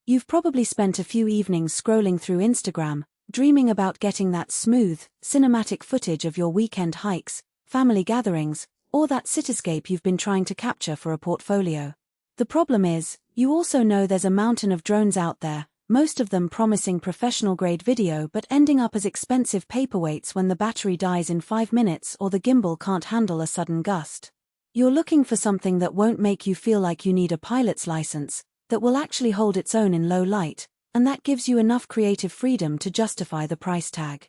You've probably spent a few evenings scrolling through Instagram, dreaming about getting that smooth, cinematic footage of your weekend hikes, family gatherings, or that cityscape you've been trying to capture for a portfolio. The problem is, you also know there's a mountain of drones out there, most of them promising professional-grade video but ending up as expensive paperweights when the battery dies in 5 minutes or the gimbal can't handle a sudden gust. You're looking for something that won't make you feel like you need a pilot's license, that will actually hold its own in low light, and that gives you enough creative freedom to justify the price tag.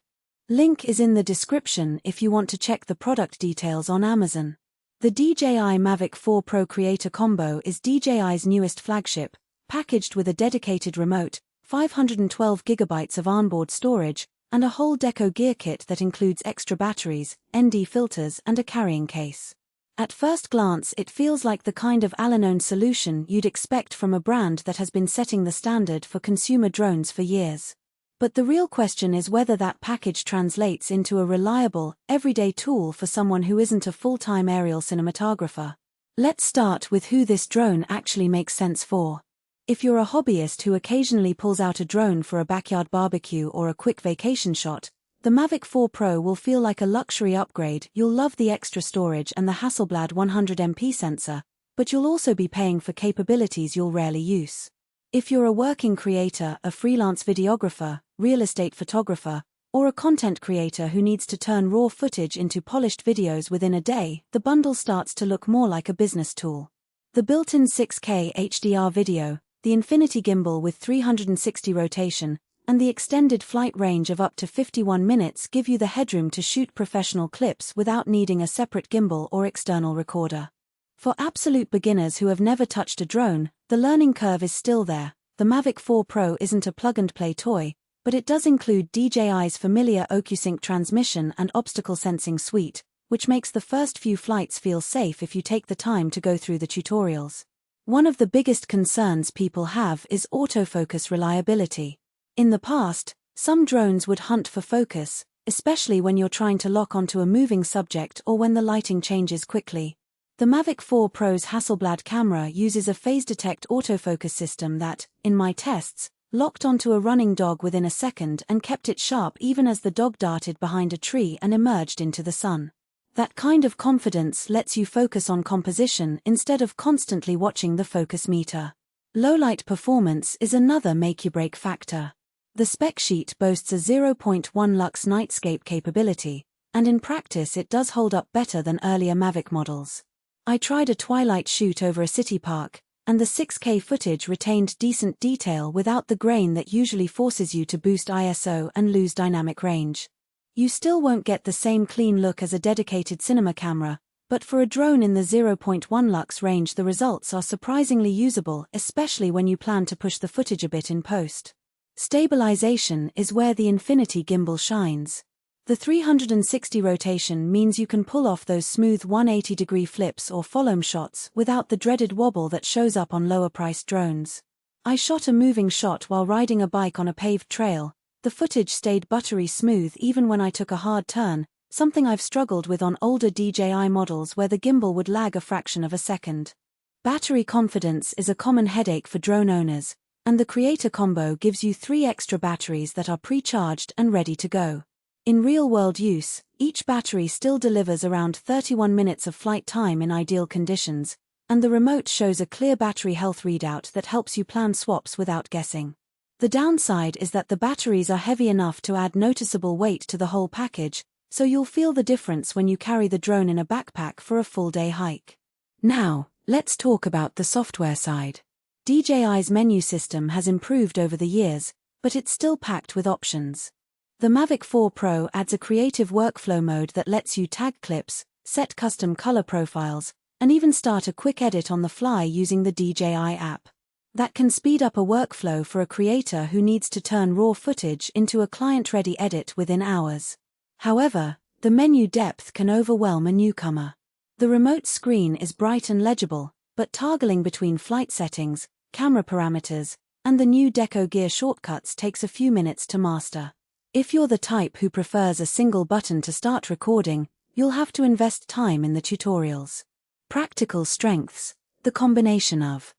Link is in the description if you want to check the product details on Amazon. The DJI Mavic 4 Pro Creator Combo is DJI's newest flagship, packaged with a dedicated remote, 512GB of onboard storage, and a whole Deco gear kit that includes extra batteries, ND filters, and a carrying case. At first glance, it feels like the kind of all-in-one solution you'd expect from a brand that has been setting the standard for consumer drones for years. But the real question is whether that package translates into a reliable, everyday tool for someone who isn't a full-time aerial cinematographer. Let's start with who this drone actually makes sense for. If you're a hobbyist who occasionally pulls out a drone for a backyard barbecue or a quick vacation shot, the Mavic 4 Pro will feel like a luxury upgrade. You'll love the extra storage and the Hasselblad 100MP sensor, but you'll also be paying for capabilities you'll rarely use. If you're a working creator, a freelance videographer, real estate photographer, or a content creator who needs to turn raw footage into polished videos within a day, the bundle starts to look more like a business tool. The built-in 6K HDR video, the infinity gimbal with 360 rotation, and the extended flight range of up to 51 minutes give you the headroom to shoot professional clips without needing a separate gimbal or external recorder. For absolute beginners who have never touched a drone, the learning curve is still there. The Mavic 4 Pro isn't a plug-and-play toy, but it does include DJI's familiar OcuSync transmission and obstacle sensing suite, which makes the first few flights feel safe if you take the time to go through the tutorials. One of the biggest concerns people have is autofocus reliability. In the past, some drones would hunt for focus, especially when you're trying to lock onto a moving subject or when the lighting changes quickly. The Mavic 4 Pro's Hasselblad camera uses a phase detect autofocus system that, in my tests, locked onto a running dog within a second and kept it sharp even as the dog darted behind a tree and emerged into the sun. That kind of confidence lets you focus on composition instead of constantly watching the focus meter. Low-light performance is another make-you-break factor. The spec sheet boasts a 0.1 lux Nightscape capability, and in practice it does hold up better than earlier Mavic models. I tried a twilight shoot over a city park, and the 6K footage retained decent detail without the grain that usually forces you to boost ISO and lose dynamic range. You still won't get the same clean look as a dedicated cinema camera, but for a drone in the 0.1 lux range the results are surprisingly usable, especially when you plan to push the footage a bit in post. Stabilization is where the infinity gimbal shines. The 360 rotation means you can pull off those smooth 180-degree flips or follow shots without the dreaded wobble that shows up on lower-priced drones. I shot a moving shot while riding a bike on a paved trail. The footage stayed buttery smooth even when I took a hard turn, something I've struggled with on older DJI models where the gimbal would lag a fraction of a second. Battery confidence is a common headache for drone owners, and the Creator Combo gives you 3 extra batteries that are pre-charged and ready to go. In real-world use, each battery still delivers around 31 minutes of flight time in ideal conditions, and the remote shows a clear battery health readout that helps you plan swaps without guessing. The downside is that the batteries are heavy enough to add noticeable weight to the whole package, so you'll feel the difference when you carry the drone in a backpack for a full-day hike. Now, let's talk about the software side. DJI's menu system has improved over the years, but it's still packed with options. The Mavic 4 Pro adds a creative workflow mode that lets you tag clips, set custom color profiles, and even start a quick edit on the fly using the DJI app. That can speed up a workflow for a creator who needs to turn raw footage into a client-ready edit within hours. However, the menu depth can overwhelm a newcomer. The remote screen is bright and legible, but toggling between flight settings, camera parameters, and the new Deco gear shortcuts takes a few minutes to master. If you're the type who prefers a single button to start recording, you'll have to invest time in the tutorials. Practical strengths: the combination of